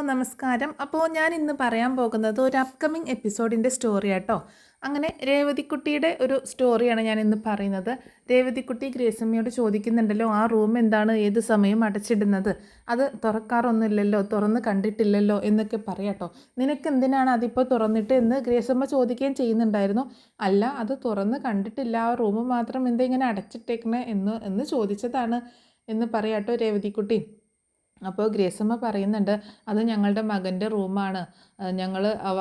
നമസ്കാരം. ഞാൻ ഇന്ന് പറയാൻ പോകുന്നത് ഒരു അപ്കമിങ് എപ്പിസോഡിൻ്റെ സ്റ്റോറി ആട്ടോ. അങ്ങനെ രേവതിക്കുട്ടിയുടെ ഒരു സ്റ്റോറിയാണ് ഞാൻ ഇന്ന് പറയുന്നത്. രേവതിക്കുട്ടി ഗ്രേസമ്മയോട് ചോദിക്കുന്നുണ്ടല്ലോ, ആ റൂം എന്താണ് ഏത് സമയം അടച്ചിടുന്നത്, അത് തുറക്കാറൊന്നുമില്ലല്ലോ, തുറന്ന് കണ്ടിട്ടില്ലല്ലോ എന്നൊക്കെ പറയാട്ടോ. നിനക്ക് എന്തിനാണ് അതിപ്പോൾ തുറന്നിട്ട് എന്ന് ഗ്രേസമ്മ ചോദിക്കുകയും ചെയ്യുന്നുണ്ടായിരുന്നു. അല്ല, അത് തുറന്ന് കണ്ടിട്ടില്ല, ആ റൂം മാത്രം എന്താ ഇങ്ങനെ അടച്ചിട്ടേക്കണേ എന്ന് ചോദിച്ചതാണ് എന്ന് പറയാട്ടോ രേവതിക്കുട്ടി. അപ്പോൾ ഗ്രേസമ്മ പറയുന്നുണ്ട്, അത് ഞങ്ങളുടെ മകൻ്റെ റൂമാണ്.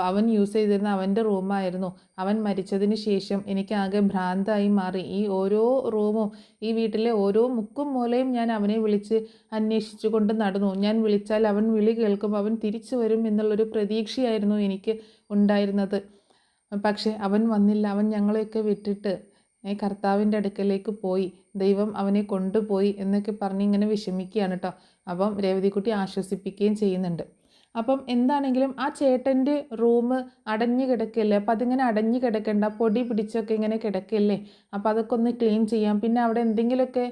അവൻ യൂസ് ചെയ്തിരുന്ന അവൻ്റെ റൂമായിരുന്നു. അവൻ മരിച്ചതിന് ശേഷം എനിക്കാകെ ഭ്രാന്തായി മാറി. ഈ ഓരോ റൂമും, ഈ വീട്ടിലെ ഓരോ മുക്കും മൂലയും ഞാൻ അവനെ വിളിച്ച് അന്വേഷിച്ചു കൊണ്ട് നടന്നു. ഞാൻ വിളിച്ചാൽ അവൻ വിളി കേൾക്കും, അവൻ തിരിച്ചു വരും എന്നുള്ളൊരു പ്രതീക്ഷയായിരുന്നു എനിക്ക് ഉണ്ടായിരുന്നത്. പക്ഷേ അവൻ വന്നില്ല. അവൻ ഞങ്ങളെയൊക്കെ വിട്ടിട്ട് കർത്താവിൻ്റെ അടുക്കലേക്ക് പോയി. ദൈവം അവനെ കൊണ്ടുപോയി എന്നൊക്കെ പറഞ്ഞ് ഇങ്ങനെ വിഷമിക്കുകയാണ് കേട്ടോ. അപ്പം രേവതിക്കുട്ടി ആശ്വസിപ്പിക്കുകയും ചെയ്യുന്നുണ്ട്. അപ്പം എന്താണെങ്കിലും ആ ചേട്ടൻ്റെ റൂം അടഞ്ഞു കിടക്കല്ലേ, അപ്പം അതിങ്ങനെ അടഞ്ഞു കിടക്കണ്ട, പൊടി പിടിച്ചൊക്കെ ഇങ്ങനെ കിടക്കല്ലേ, അപ്പോൾ അതൊക്കെ ഒന്ന് ക്ലീൻ ചെയ്യാം. പിന്നെ അവിടെ എന്തെങ്കിലുമൊക്കെ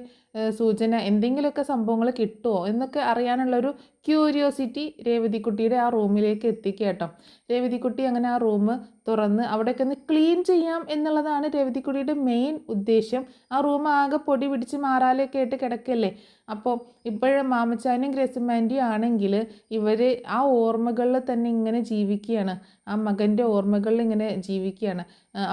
സൂചന, എന്തെങ്കിലുമൊക്കെ സംഭവങ്ങൾ കിട്ടുമോ എന്നൊക്കെ അറിയാനുള്ളൊരു ക്യൂരിയോസിറ്റി രേവതിക്കുട്ടിയുടെ ആ റൂമിലേക്ക് എത്തിക്കുക കേട്ടോ. രേവതിക്കുട്ടി അങ്ങനെ ആ റൂം തുറന്ന് അവിടെയൊക്കെ ഒന്ന് ക്ലീൻ ചെയ്യാം എന്നുള്ളതാണ് രേവതിക്കുട്ടിയുടെ മെയിൻ ഉദ്ദേശ്യം. ആ റൂം ആകെ പൊടി പിടിച്ച് മാറാലൊക്കെ ആയിട്ട് കിടക്കല്ലേ. അപ്പോൾ ഇപ്പോഴും മാമച്ചാനും ഗ്രേസമ്മാൻ്റെയും ആണെങ്കിൽ ഇവർ ആ ഓർമ്മകളിൽ തന്നെ ഇങ്ങനെ ജീവിക്കുകയാണ്, ആ മകൻ്റെ ഓർമ്മകളിൽ ഇങ്ങനെ ജീവിക്കുകയാണ്.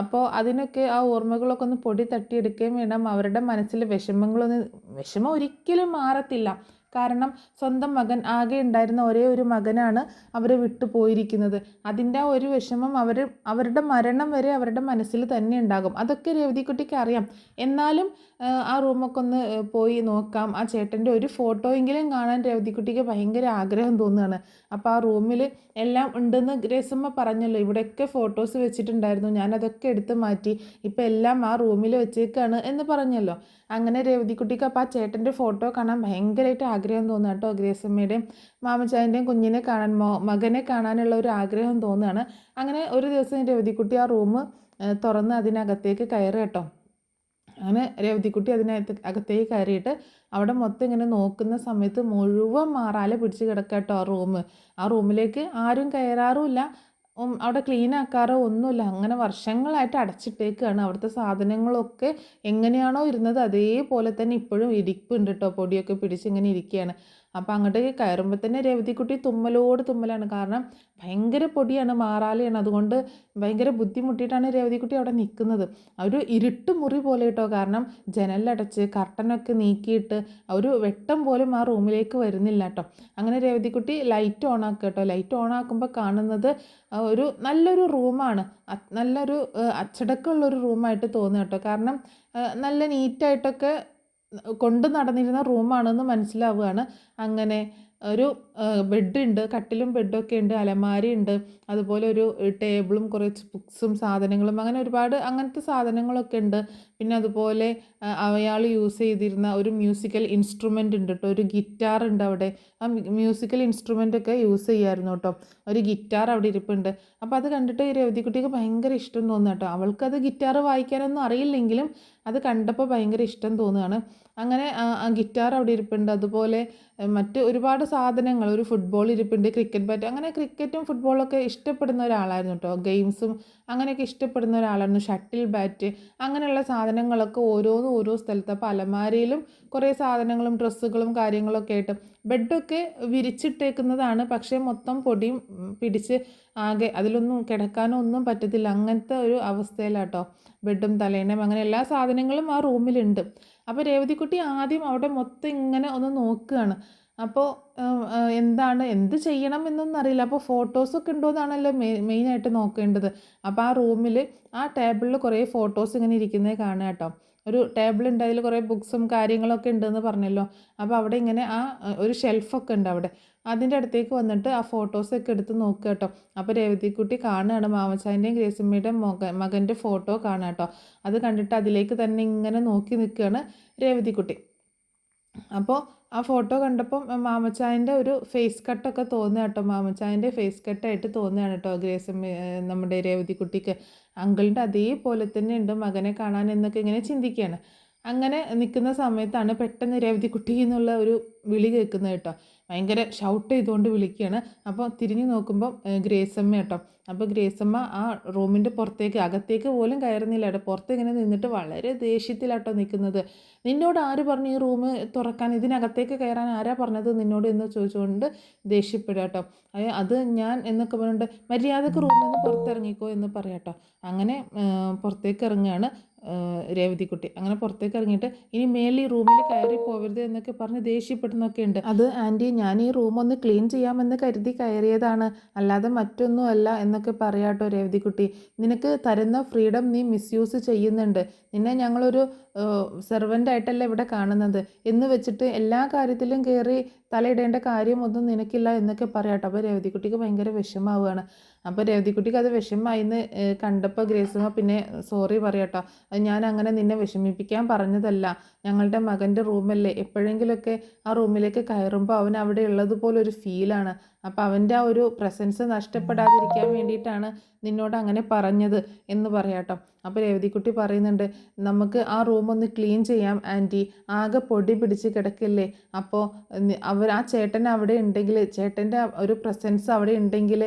അപ്പോൾ അതിനൊക്കെ ആ ഓർമ്മകളൊക്കെ ഒന്ന് പൊടി തട്ടിയെടുക്കുകയും വേണം. അവരുടെ മനസ്സിൽ വിഷമം ഒരിക്കലും മാറത്തില്ല. കാരണം സ്വന്തം മകൻ, ആകെ ഉണ്ടായിരുന്ന ഒരേ ഒരു മകനാണ് അവർ വിട്ടു പോയിരിക്കുന്നത്. അതിൻ്റെ ആ ഒരു വിഷമം അവരുടെ മരണം വരെ അവരുടെ മനസ്സിൽ തന്നെ ഉണ്ടാകും. അതൊക്കെ രേവതിക്കുട്ടിക്ക് അറിയാം. എന്നാലും ആ റൂമൊക്കെ ഒന്ന് പോയി നോക്കാം, ആ ചേട്ടൻ്റെ ഒരു ഫോട്ടോയെങ്കിലും കാണാൻ രേവതിക്കുട്ടിക്ക് ഭയങ്കര ആഗ്രഹം തോന്നുകയാണ്. അപ്പോൾ ആ റൂമിൽ എല്ലാം ഉണ്ടെന്ന് ഗ്രേസമ്മ പറഞ്ഞല്ലോ, ഇവിടെയൊക്കെ ഫോട്ടോസ് വെച്ചിട്ടുണ്ടായിരുന്നു, ഞാനതൊക്കെ എടുത്ത് മാറ്റി, ഇപ്പം എല്ലാം ആ റൂമിൽ വെച്ചേക്കാണ് എന്ന് പറഞ്ഞല്ലോ. അങ്ങനെ രേവതിക്കുട്ടിക്ക് അപ്പോൾ ആ ചേട്ടൻ്റെ ഫോട്ടോ കാണാൻ ഭയങ്കരമായിട്ട് ആഗ്രഹം തോന്നുക കേട്ടോ. ഗ്രേസമ്മയുടെയും മാമച്ചായൻ്റെയും കുഞ്ഞിനെ കാണാൻ, മകനെ കാണാനുള്ള ഒരു ആഗ്രഹം തോന്നുകയാണ്. അങ്ങനെ ഒരു ദിവസം രേവതിക്കുട്ടി ആ റൂം തുറന്ന് അതിനകത്തേക്ക് കയറുക കേട്ടോ. അങ്ങനെ രേവതിക്കുട്ടി അകത്തേക്ക് കയറിയിട്ട് അവിടെ മൊത്തം ഇങ്ങനെ നോക്കുന്ന സമയത്ത് മുഴുവൻ മാറാല പിടിച്ച് കിടക്കുക കേട്ടോ ആ റൂം. ആ റൂമിലേക്ക് ആരും കയറാറുമില്ല, അവിടെ ക്ലീൻ ആക്കാറോ ഒന്നുമില്ല. അങ്ങനെ വർഷങ്ങളായിട്ട് അടച്ചിട്ടേക്കാണ്. അവിടുത്തെ സാധനങ്ങളൊക്കെ എങ്ങനെയാണോ ഇരുന്നത് അതേപോലെ തന്നെ ഇപ്പോഴും ഇരിപ്പുണ്ട് കേട്ടോ, പൊടിയൊക്കെ പിടിച്ച് ഇങ്ങനെ ഇരിക്കുകയാണ്. അപ്പോൾ അങ്ങോട്ടേക്ക് കയറുമ്പോൾ തന്നെ രേവതിക്കുട്ടി തുമ്മലാണ്. കാരണം ഭയങ്കര പൊടിയാണ്, മാറാലയാണ്. അതുകൊണ്ട് ഭയങ്കര ബുദ്ധിമുട്ടിയിട്ടാണ് രേവതിക്കുട്ടി അവിടെ നിൽക്കുന്നത്. ഒരു ഇരുട്ട് മുറി പോലെ കേട്ടോ. കാരണം ജനലടച്ച് കർട്ടനൊക്കെ നീക്കിയിട്ട് ഒരു വെട്ടം പോലും ആ റൂമിലേക്ക് വരുന്നില്ല കേട്ടോ. അങ്ങനെ രേവതിക്കുട്ടി ലൈറ്റ് ഓൺ ആക്കുക കേട്ടോ. ലൈറ്റ് ഓൺ ആക്കുമ്പോൾ കാണുന്നത് ഒരു നല്ലൊരു റൂമാണ്, നല്ലൊരു അച്ചടക്കമുള്ളൊരു റൂമായിട്ട് തോന്നുക കേട്ടോ. കാരണം നല്ല നീറ്റായിട്ടൊക്കെ കൊണ്ട് നടന്നിരുന്ന റൂമാണെന്ന് മനസ്സിലാവുകയാണ്. അങ്ങനെ ഒരു ബെഡുണ്ട്, കട്ടിലും ബെഡൊക്കെ ഉണ്ട്, അലമാരി ഉണ്ട്, അതുപോലെ ഒരു ടേബിളും കുറച്ച് ബുക്സും സാധനങ്ങളും, അങ്ങനെ ഒരുപാട് അങ്ങനത്തെ സാധനങ്ങളൊക്കെ ഉണ്ട്. പിന്നെ അതുപോലെ അയാൾ യൂസ് ചെയ്തിരുന്ന ഒരു മ്യൂസിക്കൽ ഇൻസ്ട്രുമെൻ്റ് ഉണ്ട് കേട്ടോ, ഒരു ഗിറ്റാർ ഉണ്ട് അവിടെ. ആ മ്യൂസിക്കൽ ഇൻസ്ട്രുമെൻ്റ് ഒക്കെ യൂസ് ചെയ്യായിരുന്നു കേട്ടോ. ഒരു ഗിറ്റാർ അവിടെ ഇരിപ്പുണ്ട്. അപ്പോൾ അത് കണ്ടിട്ട് ഈ രേവതിക്കുട്ടിക്ക് ഭയങ്കര ഇഷ്ടം തോന്നുക കേട്ടോ. അവൾക്കത് ഗിറ്റാർ വായിക്കാനൊന്നും അറിയില്ലെങ്കിലും അത് കണ്ടപ്പോൾ ഭയങ്കര ഇഷ്ടം തോന്നുകയാണ്. അങ്ങനെ ആ ഗിറ്റാർ അവിടെ ഇരിപ്പുണ്ട്. അതുപോലെ മറ്റ് ഒരുപാട് സാധനങ്ങൾ, ഒരു ഫുട്ബോൾ ഇരിപ്പുണ്ട്, ക്രിക്കറ്റ് ബാറ്റ്, അങ്ങനെ ക്രിക്കറ്റും ഫുട്ബോളൊക്കെ ഇഷ്ടപ്പെടുന്ന ഒരാളായിരുന്നു കേട്ടോ. ഗെയിംസും അങ്ങനെയൊക്കെ ഇഷ്ടപ്പെടുന്ന ഒരാളായിരുന്നു. ഷട്ടിൽ ബാറ്റ്, അങ്ങനെയുള്ള സാധനങ്ങളൊക്കെ ഓരോ സ്ഥലത്ത്. അപ്പോൾ അലമാരയിലും കുറേ സാധനങ്ങളും ഡ്രസ്സുകളും കാര്യങ്ങളൊക്കെ ആയിട്ട്. ബെഡൊക്കെ വിരിച്ചിട്ടേക്കുന്നതാണ്, പക്ഷേ മൊത്തം പൊടിയും പിടിച്ച് ആകെ അതിലൊന്നും കിടക്കാനോ ഒന്നും പറ്റത്തില്ല. അങ്ങനത്തെ ഒരു അവസ്ഥയിലാട്ടോ ബെഡും തലേണയും അങ്ങനെ എല്ലാ സാധനങ്ങളും ആ റൂമിലുണ്ട്. അപ്പോൾ രേവതിക്കുട്ടി ആദ്യം അവിടെ മൊത്തം ഇങ്ങനെ ഒന്ന് നോക്കുകയാണ്. അപ്പോൾ എന്ത് ചെയ്യണം എന്നൊന്നും അറിയില്ല. അപ്പോൾ ഫോട്ടോസൊക്കെ ഉണ്ടോയെന്നാണല്ലോ മെയിനായിട്ട് നോക്കേണ്ടത്. അപ്പോൾ ആ റൂമിൽ ആ ടേബിളിൽ കുറേ ഫോട്ടോസ് ഇങ്ങനെ ഇരിക്കുന്നത് കാണുക കേട്ടോ. ഒരു ടേബിൾ ഉണ്ട്, അതിൽ കുറേ ബുക്സും കാര്യങ്ങളൊക്കെ ഉണ്ടെന്ന് പറഞ്ഞല്ലോ. അപ്പോൾ അവിടെ ഇങ്ങനെ ഒരു ഷെൽഫൊക്കെ ഉണ്ട് അവിടെ. അതിൻ്റെ അടുത്തേക്ക് വന്നിട്ട് ആ ഫോട്ടോസൊക്കെ എടുത്ത് നോക്കുക കേട്ടോ. അപ്പോൾ രേവതിക്കുട്ടി കാണുകയാണ് മാമച്ചാൻ്റെയും ഗ്രേസമ്മയുടെയും മകൻ്റെ ഫോട്ടോ കാണുക കേട്ടോ. അത് കണ്ടിട്ട് അതിലേക്ക് തന്നെ ഇങ്ങനെ നോക്കി നിൽക്കുകയാണ് രേവതിക്കുട്ടി. അപ്പോൾ ആ ഫോട്ടോ കണ്ടപ്പം മാമച്ചായൻ്റെ ഒരു ഫേസ് കട്ടൊക്കെ തോന്നുക കേട്ടോ. മാമച്ചായൻ്റെ ഫേസ് കട്ടായിട്ട് തോന്നുകയാണ് കേട്ടോ നമ്മുടെ രേവതിക്കുട്ടിക്ക്. അങ്കിളിൻ്റെ അതേപോലെ തന്നെ ഉണ്ട് മകനെ കാണാൻ എന്നൊക്കെ ഇങ്ങനെ ചിന്തിക്കുകയാണ്. അങ്ങനെ നിൽക്കുന്ന സമയത്താണ് പെട്ടെന്ന് രേവതിക്കുട്ടി എന്നുള്ള ഒരു വിളി കേൾക്കുന്നത് കേട്ടോ. ഭയങ്കര ഷൗട്ട് ചെയ്തുകൊണ്ട് വിളിക്കുകയാണ്. അപ്പോൾ തിരിഞ്ഞു നോക്കുമ്പോൾ ഗ്രേസമ്മ കേട്ടോ. അപ്പോൾ ഗ്രേസമ്മ ആ റൂമിൻ്റെ പുറത്തേക്ക് അകത്തേക്ക് പോലും കയറുന്നില്ല കേട്ടോ. പുറത്ത് ഇങ്ങനെ നിന്നിട്ട് വളരെ ദേഷ്യത്തിലാട്ടോ നിൽക്കുന്നത്. നിന്നോട് ആര് പറഞ്ഞു ഈ റൂം തുറക്കാൻ, ഇതിനകത്തേക്ക് കയറാൻ ആരാ പറഞ്ഞത് നിന്നോട് എന്ന് ചോദിച്ചുകൊണ്ട് ദേഷ്യപ്പെടുക കേട്ടോ. അത് ഞാൻ എന്നൊക്കെ പറഞ്ഞിട്ട് മര്യാദക്ക് റൂമിൽ നിന്ന് പുറത്തിറങ്ങിക്കോ എന്ന് പറയാം കേട്ടോ. അങ്ങനെ പുറത്തേക്ക് ഇറങ്ങുകയാണ് രേവതിക്കുട്ടി. അങ്ങനെ പുറത്തേക്ക് ഇറങ്ങിയിട്ട് ഇനി മേലിൽ ഈ റൂമിൽ കയറി പോകരുത് എന്നൊക്കെ പറഞ്ഞ് ദേഷ്യപ്പെടുന്നൊക്കെ ഉണ്ട്. അത് ആൻറ്റി, ഞാൻ ഈ റൂം ഒന്ന് ക്ലീൻ ചെയ്യാമെന്ന് കരുതി കയറിയതാണ്, അല്ലാതെ മറ്റൊന്നുമല്ല എന്നൊക്കെ പറയാട്ടോ രേവതിക്കുട്ടി. നിനക്ക് തരുന്ന ഫ്രീഡം നീ മിസ്യൂസ് ചെയ്യുന്നുണ്ട്. നിന്നെ ഞങ്ങളൊരു സെർവൻ്റായിട്ടല്ല ഇവിടെ കാണുന്നത് എന്ന് വെച്ചിട്ട് എല്ലാ കാര്യത്തിലും കയറി തലയിടേണ്ട കാര്യമൊന്നും നിനക്കില്ല എന്നൊക്കെ പറയാട്ടോ. അപ്പോൾ രേവതിക്കുട്ടിക്ക് ഭയങ്കര വിഷമാവുകയാണ്. അപ്പോൾ രേവതിക്കുട്ടിക്ക് അത് വിഷമമായിന്ന് കണ്ടപ്പോൾ ഗ്രേസമ്മ പിന്നെ സോറി പറയാട്ടോ. അത് ഞാൻ അങ്ങനെ നിന്നെ വിഷമിപ്പിക്കാൻ പറഞ്ഞതല്ല, ഞങ്ങളുടെ മകൻ്റെ റൂമല്ലേ, എപ്പോഴെങ്കിലുമൊക്കെ ആ റൂമിലേക്ക് കയറുമ്പോൾ അവൻ അവിടെ ഉള്ളതുപോലൊരു ഫീലാണ്. അപ്പോൾ അവൻ്റെ ആ ഒരു പ്രസൻസ് നഷ്ടപ്പെടാതിരിക്കാൻ വേണ്ടിയിട്ടാണ് നിന്നോട് അങ്ങനെ പറഞ്ഞത് എന്ന് പറയാട്ടോ. അപ്പോൾ രേവതിക്കുട്ടി പറയുന്നുണ്ട്, നമുക്ക് ആ റൂം ഒന്ന് ക്ലീൻ ചെയ്യാം ആൻറ്റി, ആകെ പൊടി പിടിച്ച് കിടക്കില്ലേ. അപ്പോൾ ആ ചേട്ടൻ അവിടെ ഉണ്ടെങ്കിൽ, ചേട്ടൻ്റെ ഒരു പ്രസൻസ് അവിടെ ഉണ്ടെങ്കിൽ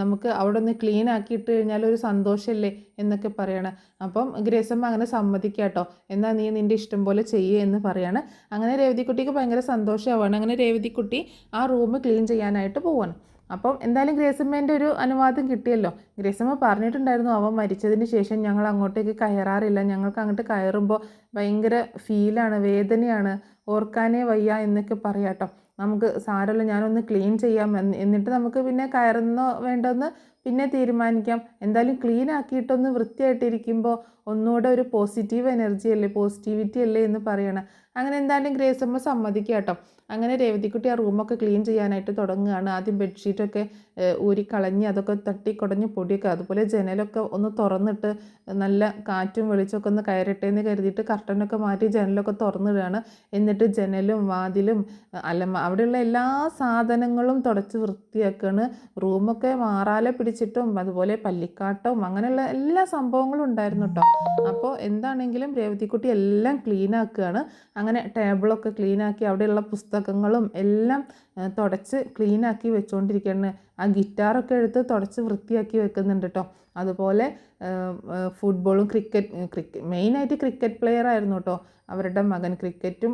നമുക്ക് അവിടെ ഒന്ന് ക്ലീൻ ആക്കിയിട്ട് കഴിഞ്ഞാൽ ഒരു സന്തോഷമല്ലേ എന്നൊക്കെ പറയണം. അപ്പം ഗ്രേസമ്മ അങ്ങനെ സമ്മതിക്കാട്ടോ, എന്നാൽ നീ നിൻ്റെ ഇഷ്ടം പോലെ ചെയ്യേ എന്ന് പറയാണ്. അങ്ങനെ രേവതിക്കുട്ടിക്ക് ഭയങ്കര സന്തോഷമാവാണ്. അങ്ങനെ രേവതിക്കുട്ടി ആ റൂം ക്ലീൻ ചെയ്യാനായിട്ട് പോവാണ്. അപ്പം എന്തായാലും ഗ്രേസമ്മേൻ്റെ ഒരു അനുവാദം കിട്ടിയല്ലോ. ഗ്രേസമ്മ പറഞ്ഞിട്ടുണ്ടായിരുന്നു, അവൻ മരിച്ചതിന് ശേഷം ഞങ്ങൾ അങ്ങോട്ടേക്ക് കയറാറില്ല, ഞങ്ങൾക്ക് അങ്ങോട്ട് കയറുമ്പോൾ ഭയങ്കര ഫീലാണ്, വേദനയാണ്, ഓർക്കാനേ വയ്യ എന്നൊക്കെ പറയാട്ടോ. നമുക്ക് സാരമില്ല, ഞാനൊന്ന് ക്ലീൻ ചെയ്യാം, എന്നിട്ട് നമുക്ക് പിന്നെ കയറുന്നോ വേണ്ടെന്ന് പിന്നെ തീരുമാനിക്കാം. എന്തായാലും ക്ലീൻ ആക്കിയിട്ടൊന്ന് വൃത്തിയായിട്ടിരിക്കുമ്പോൾ ഒന്നുകൂടെ ഒരു പോസിറ്റീവ് എനർജി അല്ലേ, പോസിറ്റിവിറ്റി അല്ലേ എന്ന് പറയണം. അങ്ങനെ എന്തായാലും ഗ്രേസമ്മ സമ്മതിക്കുക കേട്ടോ. അങ്ങനെ രേവതിക്കുട്ടി ആ റൂമൊക്കെ ക്ലീൻ ചെയ്യാനായിട്ട് തുടങ്ങുകയാണ്. ആദ്യം ബെഡ്ഷീറ്റൊക്കെ ഊരിക്കളഞ്ഞ് അതൊക്കെ തട്ടിക്കുടഞ്ഞ് പൊടിയൊക്കെ, അതുപോലെ ജനലൊക്കെ ഒന്ന് തുറന്നിട്ട് നല്ല കാറ്റും വെളിച്ചമൊക്കെ ഒന്ന് കയറട്ടെ എന്ന് കരുതിയിട്ട് കർട്ടനൊക്കെ മാറ്റി ജനലൊക്കെ തുറന്നിടുകയാണ്. എന്നിട്ട് ജനലും വാതിലും അവിടെയുള്ള എല്ലാ സാധനങ്ങളും തുടച്ച് വൃത്തിയാക്കുകയാണ്. റൂമൊക്കെ മാറാലെ പിടിച്ചിട്ടും അതുപോലെ പല്ലിക്കാട്ടവും അങ്ങനെയുള്ള എല്ലാ സംഭവങ്ങളും ഉണ്ടായിരുന്നു കേട്ടോ. അപ്പോൾ എന്താണെങ്കിലും രേവതിക്കുട്ടി എല്ലാം ക്ലീൻ ആക്കുകയാണ്. അങ്ങനെ ടേബിളൊക്കെ ക്ലീനാക്കി അവിടെയുള്ള പുസ്തകങ്ങളും എല്ലാം തുടച്ച് ക്ലീനാക്കി വെച്ചുകൊണ്ടിരിക്കുകയാണ്. ആ ഗിറ്റാറൊക്കെ എടുത്ത് തുടച്ച് വൃത്തിയാക്കി വെക്കുന്നുണ്ട് കേട്ടോ. അതുപോലെ ഫുട്ബോളും ക്രിക്കറ്റ് മെയിനായിട്ട് ക്രിക്കറ്റ് പ്ലെയർ ആയിരുന്നു കേട്ടോ അവരുടെ മകൻ. ക്രിക്കറ്റും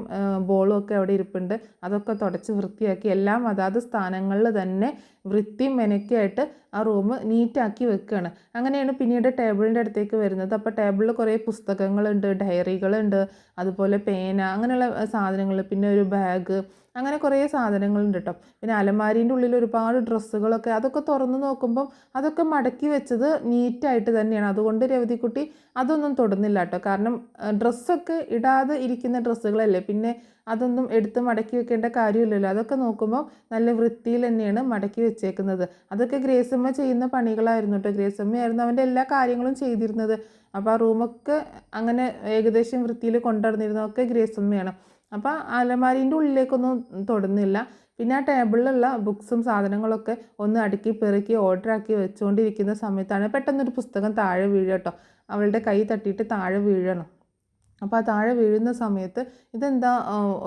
ബോളും ഒക്കെ അവിടെ ഇരിപ്പുണ്ട്. അതൊക്കെ തുടച്ച് വൃത്തിയാക്കി എല്ലാം അതാത് സ്ഥാനങ്ങളിൽ തന്നെ വൃത്തിയും മെനക്കായിട്ട് ആ റൂം നീറ്റാക്കി വെക്കുകയാണ്. അങ്ങനെയാണ് പിന്നീട് ടേബിളിൻ്റെ അടുത്തേക്ക് വരുന്നത്. അപ്പോൾ ടേബിളിൽ കുറേ പുസ്തകങ്ങളുണ്ട്, ഡയറികളുണ്ട്, അതുപോലെ പേന, അങ്ങനെയുള്ള സാധനങ്ങൾ, പിന്നെ ഒരു ബാഗ്, അങ്ങനെ കുറേ സാധനങ്ങളുണ്ട് കേട്ടോ. പിന്നെ അലമാരീൻ്റെ ഉള്ളിൽ ഒരുപാട് ഡ്രസ്സുകളൊക്കെ, അതൊക്കെ തുറന്ന് നോക്കുമ്പം അതൊക്കെ മടക്കി വെച്ചത് നീറ്റായിട്ട് തന്നെയാണ്. അതുകൊണ്ട് രേവതിക്കുട്ടി അതൊന്നും തൊടുന്നില്ല കേട്ടോ. കാരണം ഡ്രസ്സൊക്കെ ഇടാതെ ഇരിക്കുന്ന ഡ്രസ്സുകളല്ലേ, പിന്നെ അതൊന്നും എടുത്ത് മടക്കി വെക്കേണ്ട കാര്യമില്ലല്ലോ. അതൊക്കെ നോക്കുമ്പോൾ നല്ല വൃത്തിയിൽ തന്നെയാണ് മടക്കി വെച്ചേക്കുന്നത്. അതൊക്കെ ഗ്രേസമ്മ ചെയ്യുന്ന പണികളായിരുന്നു കേട്ടോ. ഗ്രേസമ്മയായിരുന്നു അവൻ്റെ എല്ലാ കാര്യങ്ങളും ചെയ്തിരുന്നത്. അപ്പോൾ ആ റൂമൊക്കെ അങ്ങനെ ഏകദേശം വൃത്തിയിൽ കൊണ്ടുവന്നിരുന്നതൊക്കെ ഗ്രേസമ്മയാണ്. അപ്പോൾ അലമാരീൻ്റെ ഉള്ളിലേക്കൊന്നും തൊടുന്നില്ല. പിന്നെ ആ ടേബിളിലുള്ള ബുക്സും സാധനങ്ങളൊക്കെ ഒന്ന് അടുക്കി പെറുക്കി ഓർഡറാക്കി വെച്ചുകൊണ്ടിരിക്കുന്ന സമയത്താണ് പെട്ടെന്നൊരു പുസ്തകം താഴെ വീഴുക കേട്ടോ. അവളുടെ കൈ തട്ടിയിട്ട് താഴെ വീഴണം. അപ്പോൾ ആ താഴെ വീഴുന്ന സമയത്ത് ഇതെന്താ,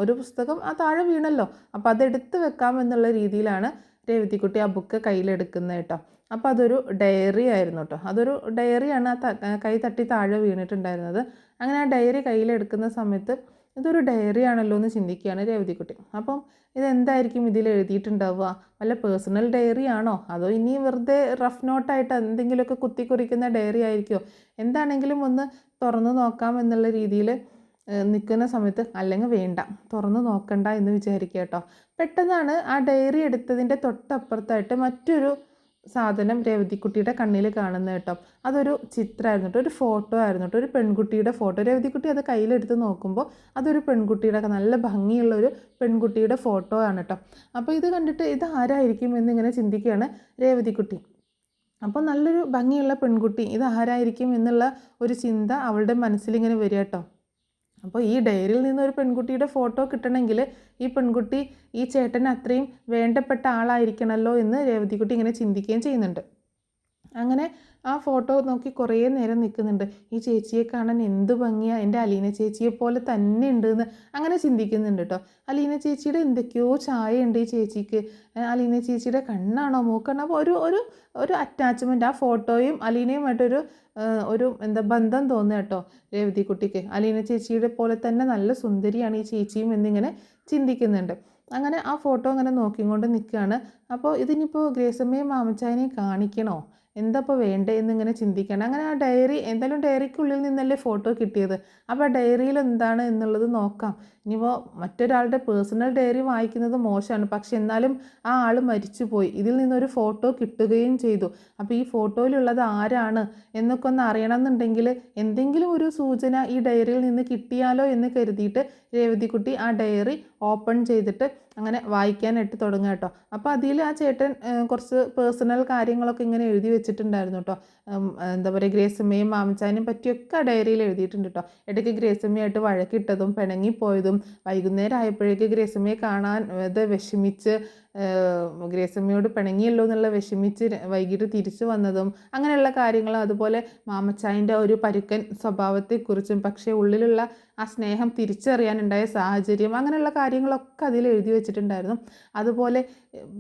ഒരു പുസ്തകം ആ താഴെ വീണല്ലോ, അപ്പോൾ അതെടുത്ത് വെക്കാമെന്നുള്ള രീതിയിലാണ് രേവതിക്കുട്ടി ആ ബുക്ക് കയ്യിലെടുക്കുന്നത് കേട്ടോ. അപ്പോൾ അതൊരു ഡയറി ആയിരുന്നു കേട്ടോ. അതൊരു ഡയറിയാണ് ആ കൈ തട്ടി താഴെ വീണിട്ടുണ്ടായിരുന്നത്. അങ്ങനെ ആ ഡയറി കയ്യിലെടുക്കുന്ന സമയത്ത് ഇതൊരു ഡയറി ആണല്ലോ എന്ന് ചിന്തിക്കുകയാണ് രേവതിക്കുട്ടി. അപ്പം ഇതെന്തായിരിക്കും ഇതിൽ എഴുതിയിട്ടുണ്ടാവുക? വല്ല പേഴ്സണൽ ഡയറി ആണോ, അതോ ഇനി വെറുതെ റഫ് നോട്ടായിട്ട് എന്തെങ്കിലുമൊക്കെ കുത്തിക്കുറിക്കുന്ന ഡയറി ആയിരിക്കുമോ? എന്താണെങ്കിലും ഒന്ന് തുറന്നു നോക്കാം എന്നുള്ള രീതിയിൽ നിൽക്കുന്ന സമയത്ത് അല്ലെങ്കിൽ വേണ്ട, തുറന്നു നോക്കണ്ട എന്ന് വിചാരിക്കുക കേട്ടോ. പെട്ടെന്നാണ് ആ ഡയറി എടുത്തതിൻ്റെ തൊട്ടപ്പുറത്തായിട്ട് മറ്റൊരു സാധനം രേവതിക്കുട്ടിയുടെ കണ്ണിൽ കാണുന്നത് കേട്ടോ. അതൊരു ചിത്രമായിരുന്നു കേട്ടോ, ഒരു ഫോട്ടോ ആയിരുന്നു കേട്ടോ, ഒരു പെൺകുട്ടിയുടെ ഫോട്ടോ. രേവതിക്കുട്ടി അത് കയ്യിലെടുത്ത് നോക്കുമ്പോൾ അതൊരു പെൺകുട്ടിയുടെ, നല്ല ഭംഗിയുള്ള ഒരു പെൺകുട്ടിയുടെ ഫോട്ടോ ആണ് കേട്ടോ. അപ്പോൾ ഇത് കണ്ടിട്ട് ഇത് ആരായിരിക്കും എന്നിങ്ങനെ ചിന്തിക്കുകയാണ് രേവതിക്കുട്ടി. അപ്പോൾ നല്ലൊരു ഭംഗിയുള്ള പെൺകുട്ടി, ഇത് ആരായിരിക്കും എന്നുള്ള ഒരു ചിന്ത അവളുടെ മനസ്സിലിങ്ങനെ വരിക കേട്ടോ. അപ്പോൾ ഈ ഡയറിയിൽ നിന്ന് ഒരു പെൺകുട്ടിയുടെ ഫോട്ടോ കിട്ടണമെങ്കിൽ ഈ പെൺകുട്ടി ഈ ചേട്ടന് അത്രയും വേണ്ടപ്പെട്ട ആളായിരിക്കണമല്ലോ എന്ന് രേവതിക്കുട്ടി ഇങ്ങനെ ചിന്തിക്കുകയും ചെയ്യുന്നുണ്ട്. അങ്ങനെ ആ ഫോട്ടോ നോക്കി കുറേ നേരം നിൽക്കുന്നുണ്ട്. ഈ ചേച്ചിയെ കാണാൻ എന്ത് ഭംഗിയാ, എൻ്റെ അലീന ചേച്ചിയെ പോലെ തന്നെ ഉണ്ടെന്ന് അങ്ങനെ ചിന്തിക്കുന്നുണ്ട് കേട്ടോ. അലീന ചേച്ചിയുടെ എന്തൊക്കെയോ ചായയുണ്ട് ഈ ചേച്ചിക്ക്. അലീന ചേച്ചിയുടെ കണ്ണാണോ മൂക്കാണോ, അപ്പോൾ ഒരു ഒരു ഒരു അറ്റാച്ച്മെൻറ്റ് ആ ഫോട്ടോയും അലീനയുമായിട്ടൊരു ഒരു എന്താ ബന്ധം തോന്നുക കേട്ടോ രേവതിക്കുട്ടിക്ക്. അലീന ചേച്ചിയുടെ പോലെ തന്നെ നല്ല സുന്ദരിയാണ് ഈ ചേച്ചിയും എന്നിങ്ങനെ ചിന്തിക്കുന്നുണ്ട്. അങ്ങനെ ആ ഫോട്ടോ അങ്ങനെ നോക്കിക്കൊണ്ട് നിൽക്കുകയാണ്. അപ്പോൾ ഇതിനിപ്പോൾ ഗ്രേസമ്മയും മാമച്ചായനെയും കാണിക്കണോ, എന്താ ഇപ്പോൾ വേണ്ടേ എന്നിങ്ങനെ ചിന്തിക്കണം. അങ്ങനെ ആ ഡയറി എന്തായാലും ഡയറിക്കുള്ളിൽ നിന്നല്ലേ ഫോട്ടോ കിട്ടിയത്. അപ്പോൾ ആ ഡയറിയിൽ എന്താണ് എന്നുള്ളത് നോക്കാം. ഇനിയിപ്പോൾ മറ്റൊരാളുടെ പേഴ്സണൽ ഡയറി വായിക്കുന്നത് മോശമാണ്, പക്ഷെ എന്നാലും ആ ആൾ മരിച്ചുപോയി, ഇതിൽ നിന്നൊരു ഫോട്ടോ കിട്ടുകയും ചെയ്തു. അപ്പോൾ ഈ ഫോട്ടോയിലുള്ളത് ആരാണ് എന്നൊക്കെ ഒന്ന് അറിയണമെന്നുണ്ടെങ്കിൽ എന്തെങ്കിലും ഒരു സൂചന ഈ ഡയറിയിൽ നിന്ന് കിട്ടിയാലോ എന്ന് കരുതിയിട്ട് രേവതിക്കുട്ടി ആ ഡയറി ഓപ്പൺ ചെയ്തിട്ട് അങ്ങനെ വായിക്കാനായിട്ട് തുടങ്ങുക കേട്ടോ. അപ്പോൾ അതിൽ ആ ചേട്ടൻ കുറച്ച് പേഴ്സണൽ കാര്യങ്ങളൊക്കെ ഇങ്ങനെ എഴുതി വെച്ചിട്ടുണ്ടായിരുന്നു കേട്ടോ. എന്താ പറയുക, ഗ്രേസമ്മയും മാമച്ചാനും പറ്റിയൊക്കെ ആ ഡയറിയിൽ എഴുതിയിട്ടുണ്ട് കേട്ടോ. ഇടയ്ക്ക് ഗ്രേസമ്മയായിട്ട് വഴക്കിട്ടതും പിണങ്ങിപ്പോയതും വൈകുന്നേരം ആയപ്പോഴേക്ക് ഗ്രേസമ്മയെ കാണാൻ വിഷമിച്ച് ഗ്രേസമ്മയോട് പിണങ്ങിയല്ലോ എന്നുള്ള വിഷമിച്ച് വൈകിട്ട് തിരിച്ചു വന്നതും അങ്ങനെയുള്ള കാര്യങ്ങളും, അതുപോലെ മാമച്ചായൻ്റെ ഒരു പരുക്കൻ സ്വഭാവത്തെക്കുറിച്ചും പക്ഷേ ഉള്ളിലുള്ള ആ സ്നേഹം തിരിച്ചറിയാനുണ്ടായ സാഹചര്യം, അങ്ങനെയുള്ള കാര്യങ്ങളൊക്കെ അതിൽ എഴുതി വെച്ചിട്ടുണ്ടായിരുന്നു. അതുപോലെ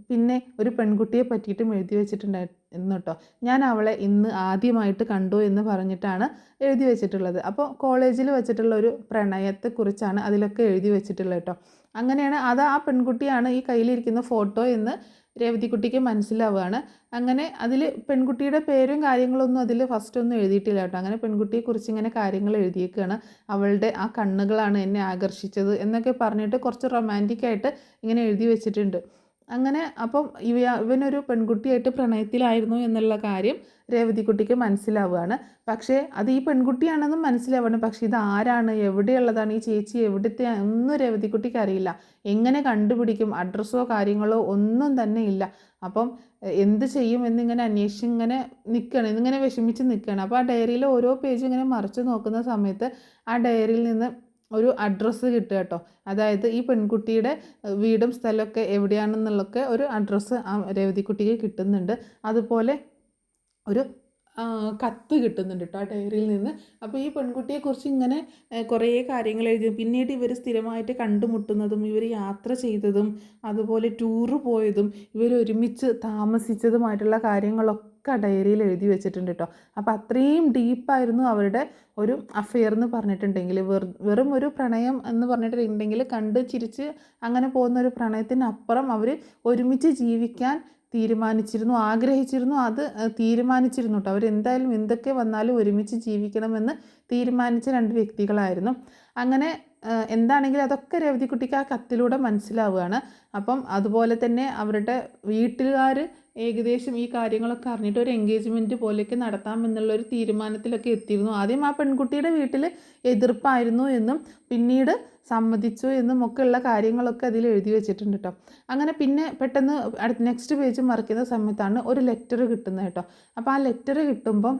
പിന്നെ ഒരു പെൺകുട്ടിയെ പറ്റിയിട്ടും എഴുതി വെച്ചിട്ടുണ്ടായിരുന്നു കേട്ടോ. ഞാൻ അവളെ ഇന്ന് ആദ്യമായിട്ട് കണ്ടു എന്ന് പറഞ്ഞിട്ടാണ് എഴുതി വെച്ചിട്ടുള്ളത്. അപ്പോൾ കോളേജിൽ വെച്ചിട്ടുള്ള ഒരു പ്രണയത്തെക്കുറിച്ചാണ് അതിലൊക്കെ എഴുതി വെച്ചിട്ടുള്ളത് കേട്ടോ. അങ്ങനെയാണ് അത് ആ പെൺകുട്ടിയാണ് ഈ കയ്യിലിരിക്കുന്ന ഫോട്ടോ എന്ന് രേവതിക്കുട്ടിക്ക് മനസ്സിലാവുകയാണ്. അങ്ങനെ അതിൽ പെൺകുട്ടിയുടെ പേരും കാര്യങ്ങളൊന്നും അതിൽ ഫസ്റ്റ് ഒന്നും എഴുതിയിട്ടില്ല കേട്ടോ. അങ്ങനെ പെൺകുട്ടിയെക്കുറിച്ച് ഇങ്ങനെ കാര്യങ്ങൾ എഴുതിയേക്കുകയാണ്. അവളുടെ ആ കണ്ണുകളാണ് എന്നെ ആകർഷിച്ചത് എന്നൊക്കെ പറഞ്ഞിട്ട് കുറച്ച് റൊമാൻറ്റിക്കായിട്ട് ഇങ്ങനെ എഴുതി വെച്ചിട്ടുണ്ട്. അങ്ങനെ അപ്പം ഇവനൊരു പെൺകുട്ടിയായിട്ട് പ്രണയത്തിലായിരുന്നു എന്നുള്ള കാര്യം രേവതിക്കുട്ടിക്ക് മനസ്സിലാവുകയാണ്. പക്ഷേ അത് ഈ പെൺകുട്ടിയാണെന്നും മനസ്സിലാവണം. പക്ഷേ ഇത് ആരാണ്, എവിടെയുള്ളതാണ്, ഈ ചേച്ചി എവിടുത്തെ ഒന്നും രേവതിക്കുട്ടിക്ക് അറിയില്ല. എങ്ങനെ കണ്ടുപിടിക്കും, അഡ്രസ്സോ കാര്യങ്ങളോ ഒന്നും തന്നെ ഇല്ല. അപ്പം എന്ത് ചെയ്യും എന്നിങ്ങനെ അന്വേഷിച്ച് ഇങ്ങനെ നിൽക്കുകയാണ്, ഇന്നിങ്ങനെ വിഷമിച്ച് നിൽക്കുകയാണ്. അപ്പോൾ ആ ഡയറിയിൽ ഓരോ പേജും ഇങ്ങനെ മറിച്ച് നോക്കുന്ന സമയത്ത് ആ ഡയറിയിൽ നിന്ന് ഒരു അഡ്രസ്സ് കിട്ടുക കേട്ടോ. അതായത് ഈ പെൺകുട്ടിയുടെ വീടും സ്ഥലമൊക്കെ എവിടെയാണെന്നുള്ളൊക്കെ ഒരു അഡ്രസ്സ് ആ രേവതിക്കുട്ടിക്ക് കിട്ടുന്നുണ്ട്. അതുപോലെ ഒരു കത്ത് കിട്ടുന്നുണ്ട് കേട്ടോ ആ ഡയറിയിൽ നിന്ന്. അപ്പോൾ ഈ പെൺകുട്ടിയെക്കുറിച്ച് ഇങ്ങനെ കുറേ കാര്യങ്ങൾ എഴുതി. പിന്നീട് ഇവർ സ്ഥിരമായിട്ട് കണ്ടുമുട്ടുന്നതും ഇവർ യാത്ര ചെയ്തതും അതുപോലെ ടൂറ് പോയതും ഇവർ ഒരുമിച്ച് താമസിച്ചതുമായിട്ടുള്ള കാര്യങ്ങളൊക്കെ ഡയറിയിൽ എഴുതി വെച്ചിട്ടുണ്ട് കേട്ടോ. അപ്പോൾ അത്രയും ഡീപ്പായിരുന്നു അവരുടെ ഒരു അഫെയർ എന്ന് പറഞ്ഞിട്ടുണ്ടെങ്കിൽ. വെറും ഒരു പ്രണയം എന്ന് പറഞ്ഞിട്ടുണ്ടെങ്കിൽ കണ്ട് ചിരിച്ച് അങ്ങനെ പോകുന്ന ഒരു പ്രണയത്തിനപ്പുറം അവർ ഒരുമിച്ച് ജീവിക്കാൻ തീരുമാനിച്ചിരുന്നു, ആഗ്രഹിച്ചിരുന്നു, അത് തീരുമാനിച്ചിരുന്നു കേട്ടോ. അവരെന്തായാലും എന്തൊക്കെ വന്നാലും ഒരുമിച്ച് ജീവിക്കണമെന്ന് തീരുമാനിച്ച രണ്ട് വ്യക്തികളായിരുന്നു. അങ്ങനെ എന്താണെങ്കിലും അതൊക്കെ രേവതിക്കുട്ടിക്ക് ആ കത്തിലൂടെ മനസ്സിലാവുകയാണ്. അപ്പം അതുപോലെ തന്നെ അവരുടെ വീട്ടുകാർ ഏകദേശം ഈ കാര്യങ്ങളൊക്കെ അറിഞ്ഞിട്ട് ഒരു എൻഗേജ്മെൻറ്റ് പോലെയൊക്കെ നടത്താമെന്നുള്ളൊരു തീരുമാനത്തിലൊക്കെ എത്തിയിരുന്നു. ആദ്യം ആ പെൺകുട്ടിയുടെ വീട്ടിൽ എതിർപ്പായിരുന്നു എന്നും പിന്നീട് സമ്മതിച്ചു എന്നും ഒക്കെ ഉള്ള കാര്യങ്ങളൊക്കെ അതിൽ എഴുതി വെച്ചിട്ടുണ്ട് കേട്ടോ. അങ്ങനെ പിന്നെ പെട്ടെന്ന് നെക്സ്റ്റ് പേജ് മറിക്കുന്ന സമയത്താണ് ഒരു ലെറ്റർ കിട്ടുന്നത് കേട്ടോ. അപ്പോൾ ആ ലെറ്റർ കിട്ടുമ്പം